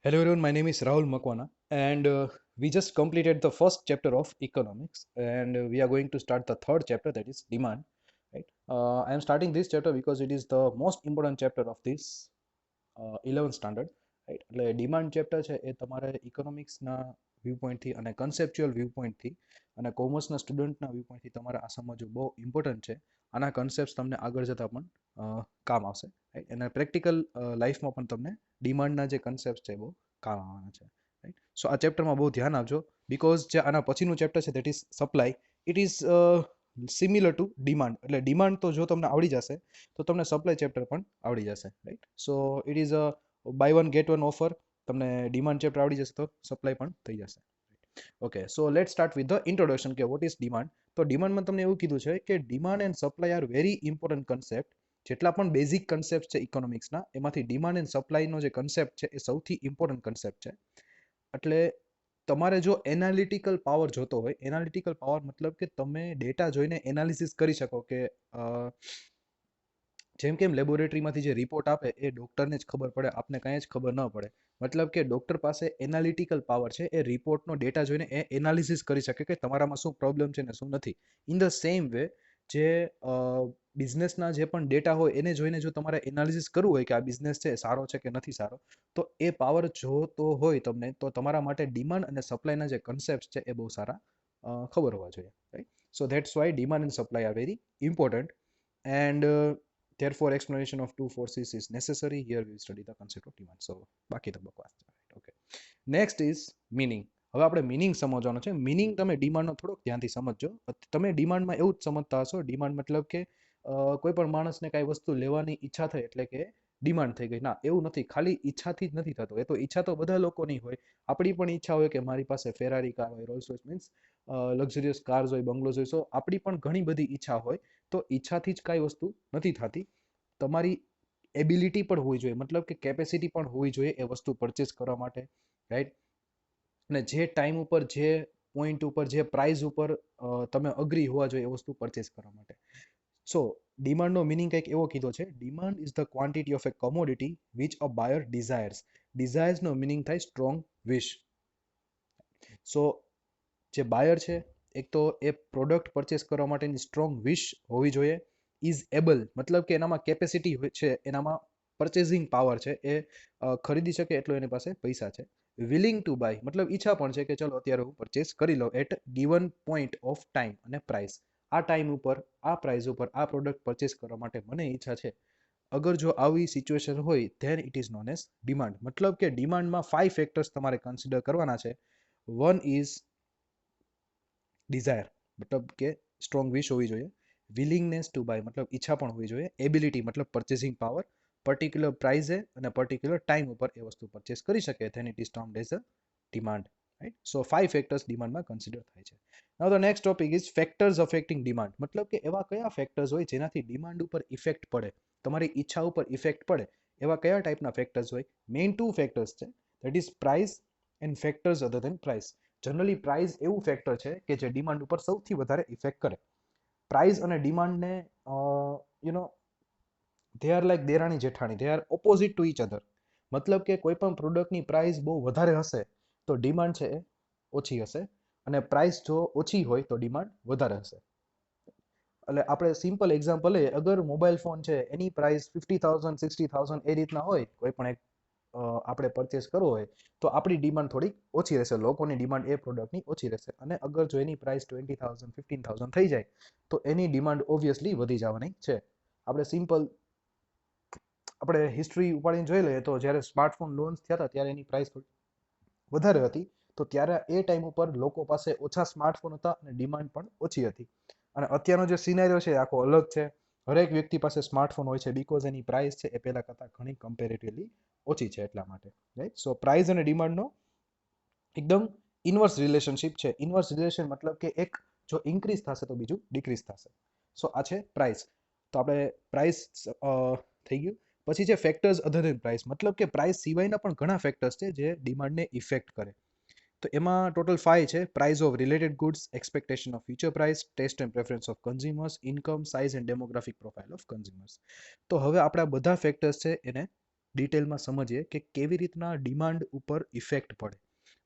Hello everyone, my name is Rahul Makwana, and we just completed the first chapter of economics, and we are going to start the third chapter, that is demand. Right? I am starting this chapter because it is the most important chapter of this 11th standard right. એટલે demand chapter છે એ તમારે ઇકોનોમિક્સના view પોઈન્ટથી અને conceptual view પોઈન્ટથી અને કોમર્સના સ્ટુડન્ટના view પોઈન્ટથી તમારે આ સમજવું બહુ ઇમ્પોર્ટન્ટ છે. આના કન્સેપ્ટ તમને આગળ જતાં પણ કામ આવશે, રાઈટ. અને પ્રેક્ટિકલ લાઈફમાં પણ તમને ડિમાન્ડના જે કન્સેપ્ટ છે એ બહુ કામ આવવાના છે, રાઈટ. સો આ ચેપ્ટરમાં બહુ ધ્યાન આપજો, બિકોઝ જે આના પછીનું ચેપ્ટર છે that is supply. It is similar two demand. એટલે ડિમાન્ડ તો જો તમને આવડી જશે તો તમને સપ્લાય ચેપ્ટર પણ આવડી જશે, right. So it is a buy one get one offer. તમને ડિમાન્ડ ચેપ્ટર આવડી જશે તો સપ્લાય પણ થઈ જશે. Okay, so let start with the introduction કે વોટ ઇઝ ડિમાન્ડ. તો ડિમાન્ડમાં તમને એવું કીધું છે કે demand and supply are very important concept. જેટલા પણ બેઝિક કન્સેપ્ટ છે ઇકોનોમિક્સના, એમાંથી ડિમાન્ડ એન્ડ સપ્લાયનો જે કન્સેપ્ટ છે એ સૌથી ઇમ્પોર્ટન્ટ કન્સેપ્ટ છે. એટલે તમારે જો એનાલિટિકલ પાવર જોતો હોય, એનાલિટિકલ પાવર મતલબ કે તમે ડેટા જોઈને એનાલિસિસ કરી શકો કે જેમ કેમ લેબોરેટરીમાંથી જે રિપોર્ટ આપે એ ડૉક્ટરને જ ખબર પડે, આપને કાંઈ જ ખબર ન પડે. મતલબ કે ડૉક્ટર પાસે એનાલિટિકલ પાવર છે, એ રિપોર્ટનો ડેટા જોઈને એ એનાલિસિસ કરી શકે કે તમારામાં શું પ્રોબ્લેમ છે ને શું નથી. ઇન ધ સેમ વે જે બિઝનેસના જે પણ ડેટા હોય એને જોઈને જો તમારે એનાલિસિસ કરવું હોય કે આ બિઝનેસ છે સારો છે કે નથી સારો, તો એ પાવર જોતો હોય તમને, તો તમારા માટે ડિમાન્ડ અને સપ્લાયના જે કન્સેપ્ટ છે એ બહુ સારા ખબર હોવા જોઈએ, right. So that's why demand and supply are very important, and therefore explanation of two forces is necessary. Here we will study the concept of demand. So બાકી તો બકવાસ છે, right? Okay, next is meaning. હવે આપણે meaning સમજવાનો છે. Meaning તમે ડિમાન્ડનો થોડોક ધ્યાનથી સમજજો. તમે ડિમાન્ડમાં એવું જ સમજતા હશો, ડિમાન્ડ મતલબ કે કોઈ પણ માણસને કાંઈ વસ્તુ લેવાની ઈચ્છા થઈ એટલે કે ડિમાન્ડ થઈ ગઈ. ના, એવું નથી. ખાલી ઈચ્છાથી જ નથી થતું. એ તો ઈચ્છા તો બધા લોકોની હોય. આપણી પણ ઈચ્છા હોય કે મારી પાસે ફેરારી કાર હોય, Rolls Royce means luxurious cars હોય, બંગલોઝ હોય. સો આપણી પણ ઘણી બધી ઈચ્છા હોય. તો ઈચ્છાથી જ કાંઈ વસ્તુ નથી થતી. તમારી એબિલિટી પણ હોવી જોઈએ, મતલબ કે કેપેસિટી પણ હોવી જોઈએ એ વસ્તુ પરચેસ કરવા માટે, રાઈટ. અને જે ટાઈમ ઉપર, જે પોઈન્ટ ઉપર, જે પ્રાઇસ ઉપર તમે અગ્રી હોવા જોઈએ એ વસ્તુ પરચેસ કરવા માટે. સો ડિમાન્ડનો મિનિંગ કંઈક એવો કીધો છે. Demand is the quantity of a commodity which a buyer desires. ડિઝાયર્સનો મિનિંગ થાય સ્ટ્રોંગ વિશ. સો જે બાયર છે, એક તો એ પ્રોડક્ટ પરચેસ કરવા માટેની સ્ટ્રોંગ વિશ હોવી જોઈએ. ઇઝ એબલ મતલબ કે એનામાં કેપેસિટી છે, એનામાં પરચેઝિંગ પાવર છે, એ ખરીદી શકે એટલો એની પાસે પૈસા છે. વિલિંગ ટુ બાય મતલબ ઈચ્છા પણ છે કે ચલો અત્યારે હું પરચેસ કરી લઉં at given point of time અને પ્રાઇસ. આ ટાઈમ ઉપર, આ પ્રાઇસ ઉપર આ પ્રોડક્ટ પરચેસ કરવા માટે મને ઈચ્છા છે. અગર જો આવી સિચ્યુએશન હોય than it is known as demand. મતલબ કે ડિમાન્ડમાં 5 ફેક્ટર્સ તમારે કન્સિડર કરવાના છે. વન ઇઝ ડિઝાયર, મતલબ કે સ્ટ્રોંગ વિશ હોવી જોઈએ. વિલિંગનેસ ટુ બાય મતલબ ઈચ્છા પણ હોવી જોઈએ. એબિલિટી મતલબ પરચેસિંગ પાવર. પર્ટિક્યુલર પ્રાઇઝે અને પર્ટિક્યુલર ટાઈમ ઉપર એ વસ્તુ પરચેસ કરી શકે, then it is termed as a demand, right. So 5 factors ડિમાન્ડમાં કન્સિડર થાય છે. Now the next topic is factors affecting demand. મતલબ કે એવા કયા ફેક્ટર્સ હોય જેનાથી ડિમાન્ડ ઉપર ઇફેક્ટ પડે, તમારી ઈચ્છા ઉપર ઇફેક્ટ પડે, એવા કયા ટાઈપના ફેક્ટર્સ હોય. મેઇન 2 ફેક્ટર્સ છે, that is price and factors other than price. Generally price એવું ફેક્ટર છે કે જે ડિમાન્ડ ઉપર સૌથી વધારે ઇફેક્ટ કરે. પ્રાઇસ અને ડિમાન્ડને you know they are like દેરાણી જેઠાણી, they are opposite to each other. મતલબ કે કોઈ પણ પ્રોડક્ટની પ્રાઇસ બહુ વધારે હશે તો ડિમાન્ડ છે એ ઓછી હશે, અને પ્રાઇસ જો ઓછી હોય તો ડિમાન્ડ વધારે હશે. એટલે આપણે સિમ્પલ એક્ઝામ્પલ લઈએ, અગર મોબાઈલ ફોન છે એની પ્રાઇસ 50,000 60,000 એ રીતના હોય, કોઈ પણ એક આપણે પરચેસ કરવો હોય, તો આપણી ડિમાન્ડ થોડીક ઓછી રહેશે, લોકોની ડિમાન્ડ એ પ્રોડક્ટની ઓછી રહેશે. અને અગર જો એની પ્રાઇસ 20,000 15,000 થઈ જાય તો એની ડિમાન્ડ ઓબ્વિયસલી વધી જવાની છે. આપણે સિમ્પલ આપણે હિસ્ટ્રી ઉપાડીને જોઈ લઈએ તો જ્યારે સ્માર્ટફોન લોન્ચ થયા હતા ત્યારે એની પ્રાઇસ વધારે હતી, તો ત્યારે એ ટાઈમ ઉપર લોકો પાસે ઓછા સ્માર્ટફોન હતા અને ડિમાન્ડ પણ ઓછી હતી. અને અત્યારનો જે સિનેરિયો છે આખો અલગ છે. હરેક વ્યક્તિ પાસે સ્માર્ટફોન હોય છે, બીકોઝ એની પ્રાઇસ છે એ પહેલાં કરતાં ઘણી કમ્પેરેટિવલી ઓછી છે એટલા માટે, રાઈટ. સો પ્રાઇસ અને ડિમાન્ડનો એકદમ ઇન્વર્સ રિલેશનશિપ છે. ઇન્વર્સ રિલેશન મતલબ કે એક જો ઇન્ક્રીઝ થશે તો બીજું ડિક્રીઝ થશે. સો આ છે પ્રાઇસ. તો આપણે પ્રાઇસ થઈ ગયું. પછી છે ફેક્ટર્સ અધર દેન પ્રાઇસ. મતલબ કે પ્રાઇસ સિવાયના પણ ઘણા ફેક્ટર્સ છે જે ડિમાન્ડને ઇફેક્ટ કરે. તો એમાં ટોટલ 5 છે. Price of related goods, expectation of future price, taste and preference of consumers, income, size and demographic profile of consumers. તો હવે આપણા બધા ફેક્ટર્સ છે એને ડિટેલમાં સમજીએ કે કેવી રીતના ડિમાન્ડ ઉપર ઇફેક્ટ પડે.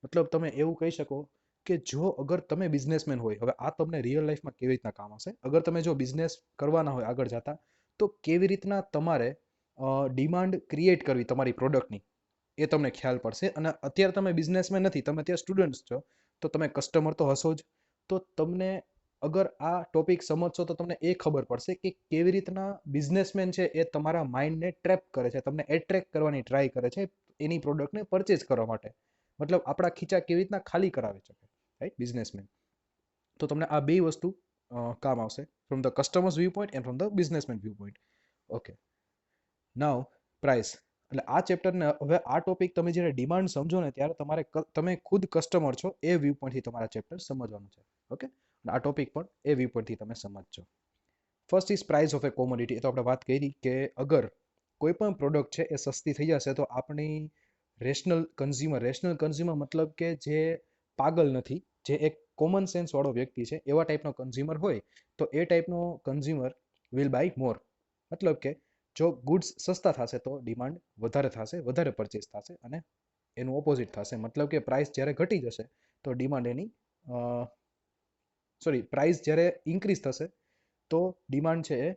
મતલબ તમે એવું કહી શકો કે જો અગર તમે બિઝનેસમેન હોય, હવે આ તમને રિયલ લાઈફમાં કેવી રીતના કામ આવશે, અગર તમે જો બિઝનેસ કરવાના હોય આગળ જતા, તો કેવી રીતના તમારે ડિમાન્ડ ક્રિએટ કરવી તમારી પ્રોડક્ટની એ તમને ખ્યાલ પડશે. અને અત્યારે તમે બિઝનેસમેન નથી, તમે અત્યારે સ્ટુડન્ટ્સ છો, તો તમે કસ્ટમર તો હશો જ. તો તમને અગર આ ટોપિક સમજશો તો તમને એ ખબર પડશે કે કેવી રીતના બિઝનેસમેન છે એ તમારા માઇન્ડને ટ્રેપ કરે છે, તમને એટ્રેક્ટ કરવાની ટ્રાય કરે છે એની પ્રોડક્ટને પરચેઝ કરવા માટે. મતલબ આપણા ખીચા કેવી રીતના ખાલી કરાવે છે, રાઈટ, બિઝનેસમેન. તો તમને આ બે વસ્તુ કામ આવશે, from the customers view point and from the businessman view point. Okay, now price. એટલે આ ચેપ્ટરને હવે આ ટોપિક તમે જ્યારે ડિમાન્ડ સમજો ને ત્યારે તમારે તમે ખુદ કસ્ટમર છો એ વ્યૂ પોઈન્ટથી તમારા ચેપ્ટર સમજવાનું છે. ઓકે, આ ટોપિક પણ એ વ્યૂ પોઈન્ટથી તમે સમજજો. First is price of a commodity. એ તો આપણે વાત કરી કે અગર કોઈ પણ પ્રોડક્ટ છે એ સસ્તી થઈ જશે તો આપણી રેશનલ કન્ઝ્યુમર મતલબ કે જે પાગલ નથી, જે એક કોમન સેન્સ વાળો વ્યક્તિ છે, એવા ટાઈપનો કન્ઝ્યુમર હોય તો એ ટાઈપનો કન્ઝ્યુમર વિલ બાય મોર. મતલબ કે જો ગુડ્સ સસ્તા થશે તો ડિમાન્ડ વધારે થશે, વધારે પરચેસ થશે, અને એનું ઓપોઝિટ થશે. મતલબ કે પ્રાઇસ જ્યારે ઘટી જશે તો ડિમાન્ડ એની પ્રાઇસ જ્યારે ઇન્ક્રીઝ થશે તો ડિમાન્ડ છે એ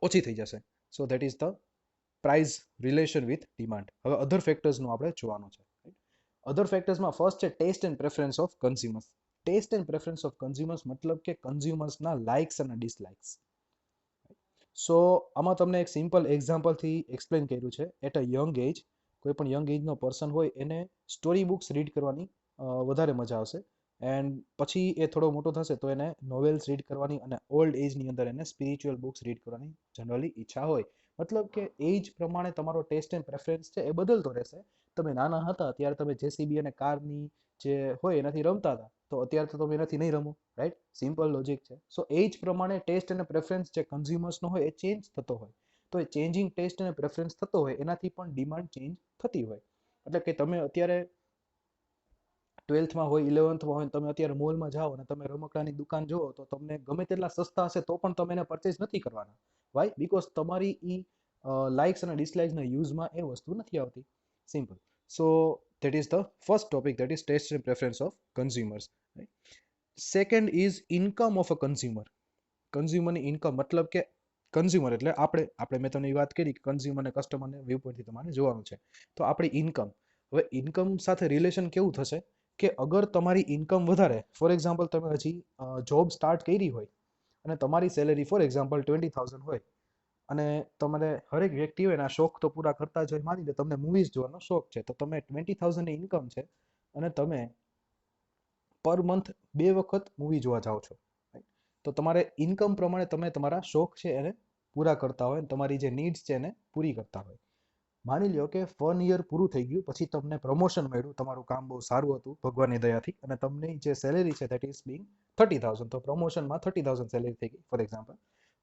ઓછી થઈ જશે. So that is the price relation with demand. હવે અધર ફેક્ટર્સનું આપણે જોવાનું છે. અધર ફેક્ટર્સમાં ફર્સ્ટ છે taste and preference of consumers. Taste and preference of consumers મતલબ કે કન્ઝ્યુમર્સના લાઇક્સ અને ડિસલાઇક્સ. સો આમાં તમને એક સિમ્પલ એક્ઝામ્પલથી એક્સપ્લેન કર્યું છે. એટ અ યંગ એજ, કોઈ પણ યંગ એજનો પર્સન હોય એને સ્ટોરી બુક્સ રીડ કરવાની વધારે મજા આવશે. એન્ડ પછી એ થોડો મોટો થશે તો એને નોવેલ્સ રીડ કરવાની, અને ઓલ્ડ એજની અંદર એને સ્પિરિચ્યુઅલ બુક્સ રીડ કરવાની જનરલી ઈચ્છા હોય. મતલબ કે એજ પ્રમાણે તમારો ટેસ્ટ એન્ડ પ્રેફરન્સ છે એ બદલતો રહેશે. તમે નાના હતા ત્યારે તમે જેસીબી અને કારની જે હોય એનાથી રમતા હતા, તો અત્યારે તો તમે એનાથી નહીં રમો, રાઈટ? સિમ્પલ લોજિક છે. સો એજ પ્રમાણે ટેસ્ટ અને પ્રેફરન્સ જે કન્ઝ્યુમર્સનો હોય એ ચેન્જ થતો હોય. તો એ ચેન્જિંગ ટેસ્ટ અને પ્રેફરન્સ થતો હોય એનાથી પણ ડિમાન્ડ ચેન્જ થતી હોય. એટલે કે તમે અત્યારે 12થમાં હોય, 11થમાં હોય, તમે અત્યારે મોલમાં જાઓ અને તમે રમકડાની દુકાન જુઓ તો તમને ગમે તેટલા સસ્તા હશે તો પણ તમે એને પરચેઝ નથી કરવાના. વાય? બિકોઝ તમારી એ લાઇક્સ અને ડિસલાઇક્સના યુઝમાં એ વસ્તુ નથી આવતી. Simple. So that is the first topic, that is taste and preference of consumers, right? Second is income of a consumer. કન્ઝ્યુમરની ઇન્કમ મતલબ કે કન્ઝ્યુમર એટલે આપણે મેં તમને એ વાત કરી કે કન્ઝ્યુમર અને કસ્ટમરને વ્યૂ પોઈન્ટથી તમારે જોવાનું છે. તો આપણી ઇન્કમ, હવે ઇન્કમ સાથે રિલેશન કેવું થશે કે અગર તમારી ઇન્કમ વધારે, ફોર એક્ઝામ્પલ તમે હજી જોબ સ્ટાર્ટ કરી હોય અને તમારી સેલેરી ફોર એક્ઝામ્પલ 20,000 હોય, અને તમારે હરેક વ્યક્તિ હોય એના શોખ તો પૂરા કરતા જ હોય. માની લો તમને મૂવીઝ જોવાનો શોખ છે, તો તમે 20,000ની ઇન્કમ છે અને તમે પર મંથ 2 વખત મૂવી જોવા જાઓ છો, તો તમારે ઇન્કમ પ્રમાણે તમે તમારા શોખ છે એને પૂરા કરતા હોય, તમારી જે નીડ્સ છે એને પૂરી કરતા હોય. માની લો કે 1 યર પૂરું થઈ ગયું, પછી તમને પ્રમોશન મળ્યું, તમારું કામ બહુ સારું હતું ભગવાનની દયાથી, અને તમને જે સેલેરી છે દેટ ઇઝ બિંગ 30,000, તો પ્રમોશનમાં 30,000 સેલેરી થઈ ગઈ ફોર એક્ઝામ્પલ.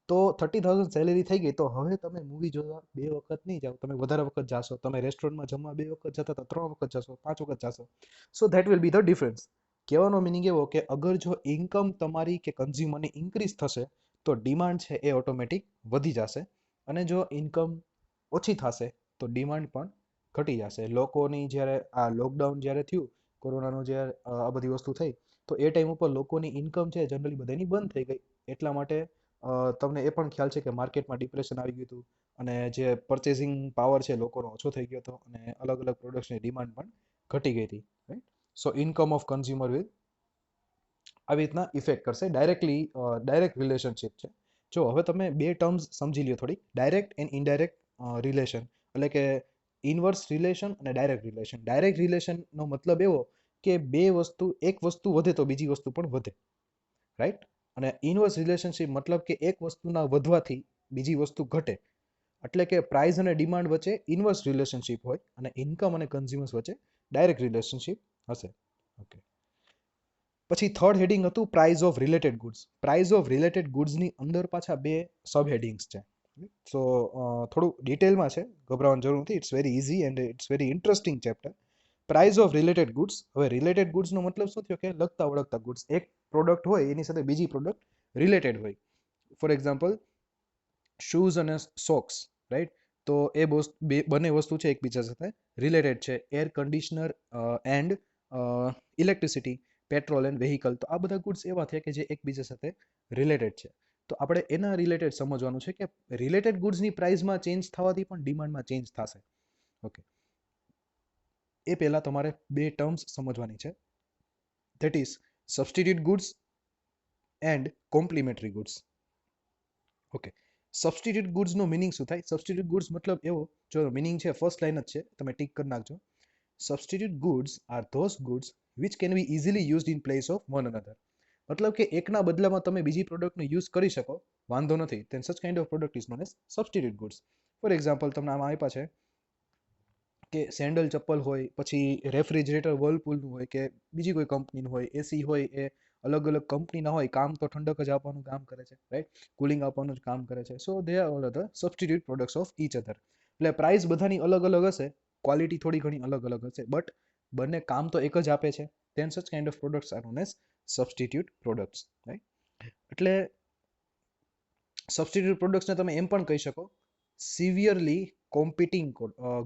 તો 30,000 સેલેરી થઈ ગઈ તો હવે તમે મૂવી જોવા 2 વખત નહીં જાઓ, તમે વધારે વખત જાશો. તમે રેસ્ટોરન્ટમાં જમવા 2 વખત જતા તો 3 વખત જશો, 5 વખત જશો. So that will be the difference. કહેવાનો મિનિંગ એવો કે અગર જો ઇન્કમ તમારી કે કન્ઝ્યુમરની ઇન્ક્રીઝ થશે તો ડિમાન્ડ છે એ ઓટોમેટિક વધી જશે, અને જો ઇન્કમ ઓછી થશે તો ડિમાન્ડ પણ ઘટી જશે. લોકોની જ્યારે આ લોકડાઉન જ્યારે થયું, કોરોનાનું જ્યારે આ બધી વસ્તુ થઈ, તો એ ટાઈમ ઉપર લોકોની ઇન્કમ છે જનરલી બધાની બંધ થઈ ગઈ. એટલા માટે તમને એ પણ ખ્યાલ છે કે માર્કેટમાં ડિપ્રેશન આવી ગયું હતું, અને જે પરચેસિંગ પાવર છે લોકોનો ઓછો થઈ ગયો હતો, અને અલગ અલગ પ્રોડક્ટ્સની ડિમાન્ડ પણ ઘટી ગઈ હતી, right? So income of consumer will આવી રીતના ઇફેક્ટ કરશે. ડાયરેક્ટ રિલેશનશિપ છે. જો હવે તમે બે ટર્મ્સ સમજી લ્યો થોડી, ડાયરેક્ટ એન્ડ ઇનડાયરેક્ટ રિલેશન, એટલે કે ઇનવર્સ રિલેશન અને ડાયરેક્ટ રિલેશન. ડાયરેક્ટ રિલેશનનો મતલબ એવો કે એક વસ્તુ વધે તો બીજી વસ્તુ પણ વધે, રાઈટ? અને ઇનવર્સ રિલેશનશિપ મતલબ કે એક વસ્તુના વધવાથી બીજી વસ્તુ ઘટે. એટલે કે પ્રાઇસ અને ડિમાન્ડ વચ્ચે ઇનવર્સ રિલેશનશિપ હોય, અને ઇન્કમ અને કન્ઝ્યુમર્સ વચ્ચે ડાયરેક્ટ રિલેશનશિપ હશે. ઓકે, પછી થર્ડ હેડિંગ હતું price of related goods. Price of related ગુડ્સની અંદર પાછા બે સબ હેડિંગ્સ છે. સો થોડું ડિટેલમાં છે, ગભરાવાની જરૂર નથી. It's very easy and it's very interesting chapter. Price of related goods. હવે રિલેટેડ ગુડ્સનો મતલબ શું થયો કે લગતા વળગતા ગુડ્સ. એક પ્રોડક્ટ હોય એની સાથે બીજી પ્રોડક્ટ રિલેટેડ હોય. ફોર એક્ઝામ્પલ શૂઝ અને સોક્સ, રાઈટ? તો એ બંને વસ્તુ છે એકબીજા સાથે રિલેટેડ છે. Air conditioner and electricity, petrol and vehicle, તો આ બધા ગુડ્સ એવા છે કે જે એકબીજા સાથે રિલેટેડ છે. તો આપણે એના રિલેટેડ સમજવાનું છે કે રિલેટેડ ગુડ્સની પ્રાઇસમાં ચેન્જ થવાથી પણ ડિમાન્ડમાં ચેન્જ થશે. ઓકે, એ પહેલાં તમારે બે ટર્મ્સ સમજવાની છે, that is substitute goods and complementary goods. Okay, substitute ગુડ્સનો મિનિંગ શું થાય? સબસ્ટિટ્યુટ ગુડ્સ મતલબ એવો, જો મિનિંગ છે ફર્સ્ટ લાઈન જ છે, તમે ટીક કરી નાખજો. Substitute goods R those goods which can be easily used in place of one another. મતલબ કે એકના બદલામાં તમે બીજી પ્રોડક્ટનો યુઝ કરી શકો, વાંધો નથી. Then such kind of product is known as substitute goods. For example તમને આમાં આપ્યા છે કે સેન્ડલ ચપ્પલ હોય, પછી રેફ્રિજરેટર વર્લપૂલનું હોય કે બીજી કોઈ કંપનીનું હોય, એસી હોય એ અલગ અલગ કંપનીના હોય, કામ તો ઠંડક જ આપવાનું કામ કરે છે, રાઈટ, કુલિંગ આપવાનું જ કામ કરે છે. So they are all the substitute products of each other. એટલે પ્રાઇસ બધાની અલગ અલગ હશે, ક્વોલિટી થોડી ઘણી અલગ અલગ હશે, બટ બંને કામ તો એક જ આપે છે. Then such kind of products are known as substitute products, right. એટલે સબસ્ટિટ્યુટ પ્રોડક્ટ્સને તમે એમ પણ કહી શકો સિવિયરલી કોમ્પિટિંગ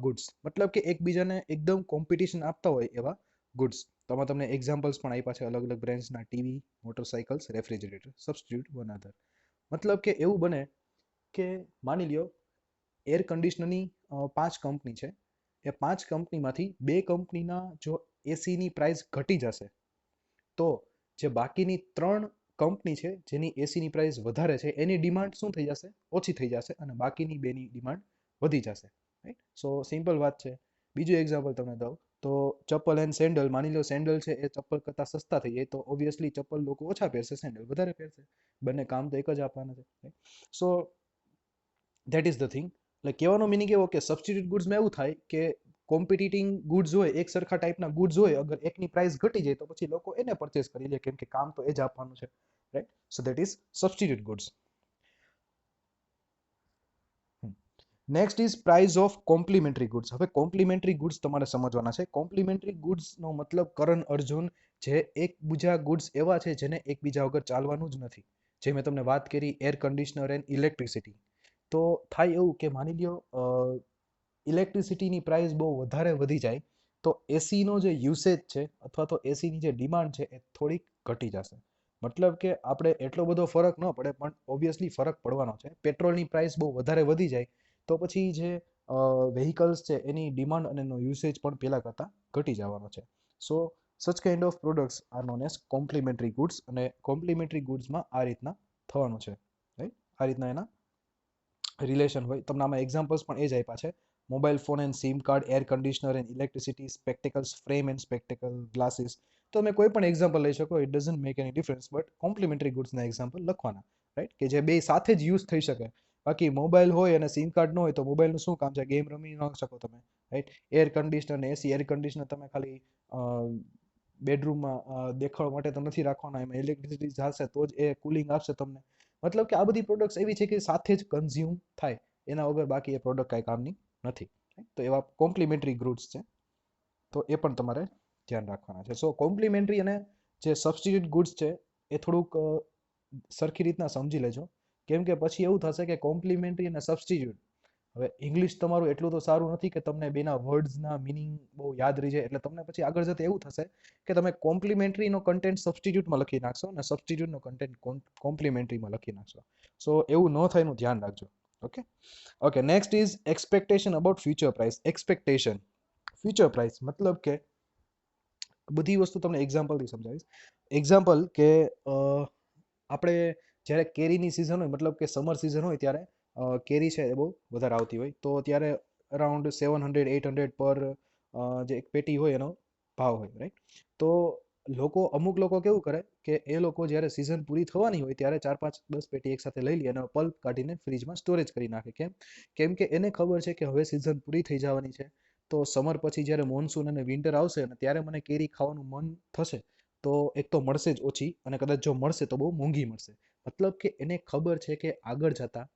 ગુડ્સ, મતલબ કે એકબીજાને એકદમ કોમ્પિટિશન આપતા હોય એવા ગુડ્સ. તો આમાં તમને એક્ઝામ્પલ્સ પણ આપ્યા છે અલગ અલગ બ્રાન્ડ્સના: ટીવી, મોટરસાઇકલ્સ, રેફ્રિજરેટર. સબસ્ટિટ્યુટ વન અધર મતલબ કે એવું બને કે માની લ્યો એર કન્ડિશનરની 5 કંપની છે, એ 5 કંપનીમાંથી 2 કંપનીના જો એસીની પ્રાઇસ ઘટી જશે, તો જે બાકીની 3 કંપની છે જેની એસીની પ્રાઇસ વધારે છે, એની ડિમાન્ડ શું થઈ જશે? ઓછી થઈ જશે, અને બાકીની બેની ડિમાન્ડ વધી જશે, રાઈટ. સો સિમ્પલ વાત છે. બીજું એક્ઝામ્પલ તમને દઉં તો ચપ્પલ એન્ડ સેન્ડલ. માની લો સેન્ડલ છે એ ચપ્પલ કરતાં સસ્તા થઈ જાય, તો ઓબ્વિયસલી ચપ્પલ લોકો ઓછા પહેરશે, સેન્ડલ વધારે પહેરશે. બંને કામ તો એક જ આપવાના છે. સો ધેટ ઇઝ ધ થિંગ. એટલે કહેવાનો મિનિંગ એવો કે સબસ્ટિટ્યુટ ગુડ્સમાં એવું થાય કે કોમ્પિટિટિંગ ગુડ્સ હોય, એક સરખા ટાઈપના ગુડ્સ હોય, અગર એકની પ્રાઇસ ઘટી જાય તો પછી લોકો એને પરચેસ કરી લે, કેમ કે કામ તો એ જ આપવાનું છે, right. So that is substitute goods. Next is price of complimentary goods. હવે કોમ્પ્લિમેન્ટરી ગુડ્સ તમારે સમજવાના છે. કોમ્પ્લિમેન્ટરી ગુડ્સનો મતલબ કરણ અર્જુન, જે એકબીજા ગુડ્સ એવા છે જેને એકબીજા વગર ચાલવાનું જ નથી. જે મેં તમને વાત કરી એર કન્ડિશનર એન્ડ ઇલેક્ટ્રિસિટી. તો થાય એવું કે માની લ્યો ઇલેક્ટ્રિસિટીની પ્રાઇસ બહુ વધારે વધી જાય, તો એસીનો જે યુસેજ છે અથવા તો એસીની જે ડિમાન્ડ છે એ થોડીક ઘટી જશે. મતલબ કે આપણે એટલો બધો ફરક ન પડે, પણ ઓબ્વિયસલી ફરક પડવાનો છે. પેટ્રોલની પ્રાઇસ બહુ વધારે વધી જાય તો પછી જે વ્હીકલ્સ છે એની ડિમાન્ડ અને એનો યુસેજ પણ પહેલાં કરતાં ઘટી જવાનો છે. So such kind of products are known as complementary goods, અને કોમ્પ્લિમેન્ટરી ગુડ્સમાં આ રીતના થવાનું છે, રાઈટ. આ રીતના એના રિલેશન હોય. તમને આમાં એક્ઝામ્પલ્સ પણ એ જ આપ્યા છે: mobile phone and sim card, air conditioner and electricity, spectacles, frame and spectacle, glasses. તો તમે કોઈ પણ એક્ઝામ્પલ લઈ શકો, it doesn't make any difference, but complementary ગુડ્સના એક્ઝામ્પલ લખવાના, રાઈટ, કે જે બે સાથે જ યુઝ થઈ શકે. બાકી મોબાઈલ હોય અને સિમ કાર્ડ ન હોય તો મોબાઈલનું શું કામ છે? ગેમ રમી ન શકો તમે, રાઈટ. એર કન્ડિશનર ને એસી, એર કન્ડિશનર તમે ખાલી બેડરૂમમાં દેખાડવા માટે તો નથી રાખવાના, એમાં ઇલેક્ટ્રિસિટી જશે તો જ એ કુલિંગ આપશે તમને. મતલબ કે આ બધી પ્રોડક્ટ્સ એવી છે કે સાથે જ કન્ઝ્યુમ થાય, એના વગર બાકી એ પ્રોડક્ટ કાંઈ કામની નથી. તો એવા કોમ્પ્લિમેન્ટરી ગુડ્સ છે, તો એ પણ તમારે ધ્યાન રાખવાના છે. સો કોમ્પ્લિમેન્ટરી અને જે સબસ્ટિટ્યુટ ગુડ્સ છે એ થોડુંક સરખી રીતના સમજી લેજો, કેમ કે પછી એવું થશે કે કોમ્પ્લિમેન્ટરી અને સબસ્ટિટ્યુટ, હવે ઇંગ્લિશ તમારું એટલું તો સારું નથી કે તમને બેના વર્ડ્સના મિનિંગ બહુ યાદ રહી જાય, એટલે તમને પછી આગળ જતાં એવું થશે કે તમે કોમ્પ્લિમેન્ટરીનો કન્ટેન્ટ સબસ્ટિટ્યુટમાં લખી નાખશો અને સબસ્ટિટ્યુટનો કન્ટેન્ટ કોમ્પ્લિમેન્ટરીમાં લખી નાખશો. સો એવું ન થાય એનું ધ્યાન રાખજો. Okay okay next is expectation about future price. Expectation future price મતલબ કે બધી વસ્તુ તમને એક્ઝામ્પલથી સમજાવીશ. એક્ઝામ્પલ કે આપણે જ્યારે કેરીની સિઝન હોય, મતલબ કે સમર સિઝન હોય, ત્યારે કેરી છે એ બહુ વધારે આવતી હોય, તો ત્યારે અરાઉન્ડ 700-800 પર જે એક પેટી હોય એનો ભાવ હોય, રાઈટ. તો અમુક લોકો કેવું કરે કે એ લોકો જ્યારે સિઝન પૂરી થવાની હોય ત્યારે 4-5-10 પેટી એકસાથે લઈ લે અને પલ્પ કાઢીને ફ્રીજમાં સ્ટોરેજ કરી નાખે. કેમ કે એને ખબર છે કે હવે સિઝન પૂરી થઈ જવાની છે, તો સમર પછી જ્યારે મોન્સૂન અને વિન્ટર આવશે અને ત્યારે મને કેરી ખાવાનું મન થશે, તો એક તો મળશે જ ઓછી, અને કદાચ જો મળશે તો બહુ મોંઘી મળશે. મતલબ કે એને ખબર છે કે આગળ જતાં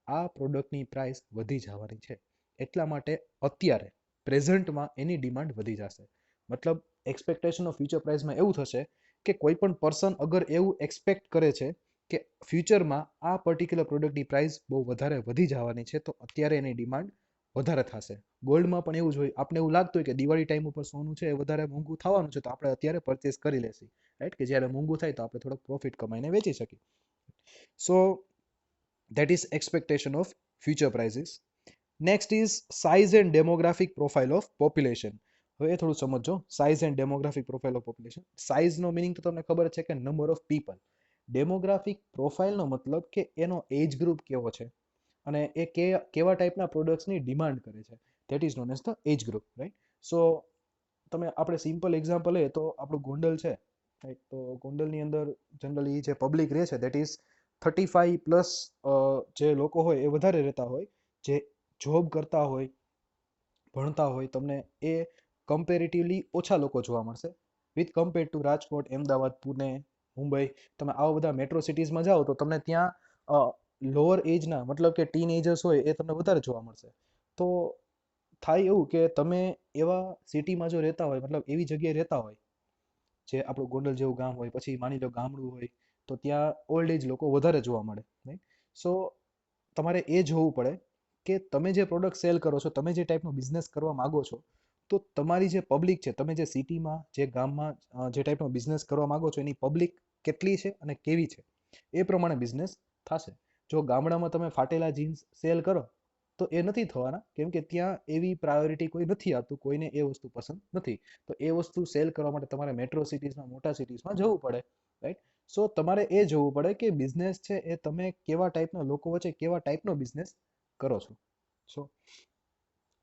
આ પ્રોડક્ટની પ્રાઇસ વધી જવાની છે, એટલા માટે અત્યારે પ્રેઝન્ટમાં એની ડિમાન્ડ વધી જશે. મતલબ એક્સપેક્ટેશન ઓફ ફ્યુચર પ્રાઇસમાં એવું થશે કે કોઈ પણ પર્સન અગર એવું એક્સપેક્ટ કરે છે કે ફ્યુચરમાં આ પર્ટિક્યુલર પ્રોડક્ટની પ્રાઇસ બહુ વધારે વધી જવાની છે, તો અત્યારે એની ડિમાન્ડ વધારે થશે. ગોલ્ડમાં પણ એવું જ હોય, આપને એવું લાગતું હોય કે દિવાળી ટાઈમ ઉપર સોનું છે એ વધારે મોંઘું થવાનું છે, તો આપણે અત્યારે પરચેસ કરી લેશું, રાઈટ, કે જ્યારે મોંઘું થાય તો આપણે થોડોક પ્રોફિટ કમાઈને વેચી શકીએ. સો that is expectation of future prices. Next is size and demographic profile of population. હવે એ થોડું સમજો, size and demographic profile of population. Size નો મિનિંગ તો તમને ખબર છે કે નંબર ઓફ પીપલ. ડેમોગ્રાફિક પ્રોફાઇલનો મતલબ કે એનો એજ ગ્રુપ કેવો છે અને એ કેવા ટાઈપના પ્રોડક્ટ્સની ડિમાન્ડ કરે છે, that is known as the age group, right. So તમે આપણે સિમ્પલ એક્ઝામ્પલ લઈએ તો આપણું ગોંડલ છે, રાઈટ, તો ગોંડલની અંદર જનરલી જે પબ્લિક રહે છે દેટ ઇઝ 35+ જે લોકો હોય એ વધારે રહેતા હોય, જે જોબ કરતા હોય, ભણતા હોય, તમને એ કમ્પેરેટિવલી ઓછા લોકો જોવા મળશે with compare to Rajkot, Ahmedabad, Pune, Mumbai. તમે આવા બધા મેટ્રો સિટીઝમાં જાઓ તો તમને ત્યાં લોઅર એજના મતલબ કે ટીન એજર્સ હોય એ તમને વધારે જોવા મળશે. તો થાય એવું કે તમે એવા સિટીમાં જો રહેતા હોય, મતલબ એવી જગ્યાએ રહેતા હોય જે આપણું ગોંડલ જેવું ગામ હોય, પછી માની લો ગામડું હોય, તો ત્યાં ઓલ્ડ એજ લોકો વધારે જોવા મળે, રાઈટ. સો તમારે એ જોવું પડે કે તમે જે પ્રોડક્ટ સેલ કરો છો, તમે જે ટાઈપનો બિઝનેસ કરવા માગો છો, તો તમારી જે પબ્લિક છે, તમે જે સિટીમાં, જે ગામમાં જે ટાઈપનો બિઝનેસ કરવા માગો છો, એની પબ્લિક કેટલી છે અને કેવી છે, એ પ્રમાણે બિઝનેસ થશે. જો ગામડામાં તમે ફાટેલા જીન્સ સેલ કરો તો એ નથી થવાના, કેમ કે ત્યાં એવી પ્રાયોરિટી કોઈ નથી આપતું, કોઈને એ વસ્તુ પસંદ નથી. તો એ વસ્તુ સેલ કરવા માટે તમારે મેટ્રો સિટીઝમાં, મોટા સિટીઝમાં જવું પડે, રાઈટ. સો તમારે એ જોવું પડે કે બિઝનેસ છે એ તમે કેવા ટાઈપના લોકો વચ્ચે કેવા ટાઈપનો બિઝનેસ કરો છો.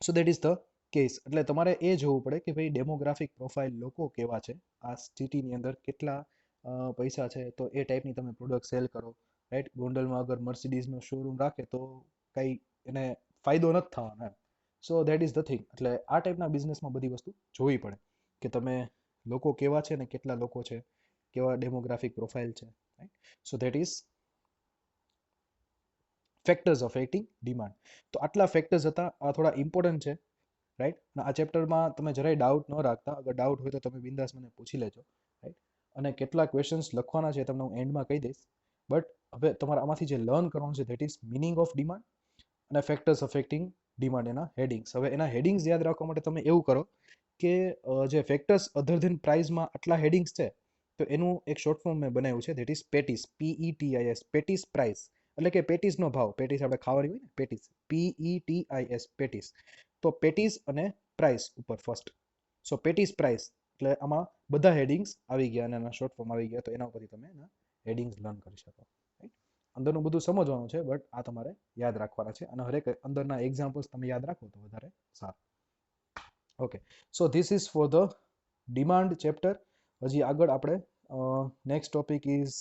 સો દેટ ઇઝ ધ કેસ. એટલે તમારે એ જોવું પડે કે ભાઈ ડેમોગ્રાફિક પ્રોફાઇલ લોકો કેવા છે, આ સિટીની અંદર કેટલા પૈસા છે, તો એ ટાઈપની તમે પ્રોડક્ટ સેલ કરો, રાઈટ. ગોંડલમાં અગર મર્સિડીઝનો શોરૂમ રાખે તો કંઈ એને ફાયદો નથી થવાનો એમ. So that is the thing. એટલે આ ટાઈપના બિઝનેસમાં બધી વસ્તુ જોવી પડે કે તમે લોકો કેવા છે ને કેટલા લોકો છે, કેવા ડેમોગ્રાફિક પ્રોફાઇલ છે, right. So that is factors affecting demand. તો આટલા ફેક્ટર્સ હતા, આ થોડા ઇમ્પોર્ટન્ટ છે, રાઈટ. અને આ ચેપ્ટરમાં તમે જરાય ડાઉટ ન રાખતા, અગર ડાઉટ હોય તો તમે બિંદાસ મને પૂછી લેજો, રાઈટ. અને કેટલા ક્વેશ્ચન્સ લખવાના છે તમને હું એન્ડમાં કહી દઈશ. બટ હવે તમારે આમાંથી જે લર્ન કરવાનું છે that is meaning of demand અને ફેક્ટર્સ અફેક્ટિંગ ડિમાન્ડ, એના હેડિંગ્સ. હવે એના હેડિંગ્સ યાદ રાખવા માટે તમે એવું કરો કે જે ફેક્ટર્સ અધર ધેન પ્રાઇઝમાં આટલા હેડિંગ્સ છે, તો એનું એક શોર્ટ ફોર્મ મેં બનાવ્યું છે, that is patties, PETIS, patties price. એટલે કે પેટીસનો ભાવ, પેટીસ આપણે ખાવાની હોય ને, પેટીસ, PETIS, પેટીસ. તો પેટીસ અને પ્રાઇસ ઉપર ફર્સ્ટ. સો પેટીસ પ્રાઇસ, એટલે આમાં બધા હેડિંગ્સ આવી ગયા અને એના શોર્ટ ફોર્મ આવી ગયા, તો એના ઉપરથી તમે એના હેડિંગ્સ લર્ન કરી શકો, રાઈટ. અંદરનું બધું સમજવાનું છે, બટ આ તમારે યાદ રાખવાના છે, અને હરેક અંદરના એક્ઝામ્પલ્સ તમે યાદ રાખો તો વધારે સારું. Okay, so this is for the demand chapter. હજી આગળ આપણે next topic is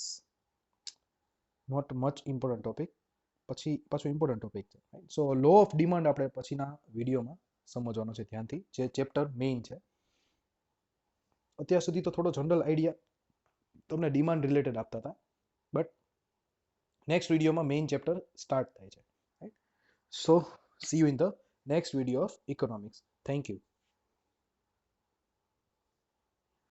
not much important topic, પછી પાછું ઇમ્પોર્ટન્ટ ટોપિક છે, right. So law of demand આપણે પછીના વિડીયોમાં સમજવાનો છે ધ્યાનથી, જે ચેપ્ટર મેઇન છે. અત્યાર સુધી તો થોડો જનરલ આઈડિયા તમને ડિમાન્ડ રિલેટેડ આપતા હતા, બટ નેક્સ્ટ વિડીયોમાં મેઇન ચેપ્ટર સ્ટાર્ટ થાય છે, right. So C you in the next video off economics. Thank you.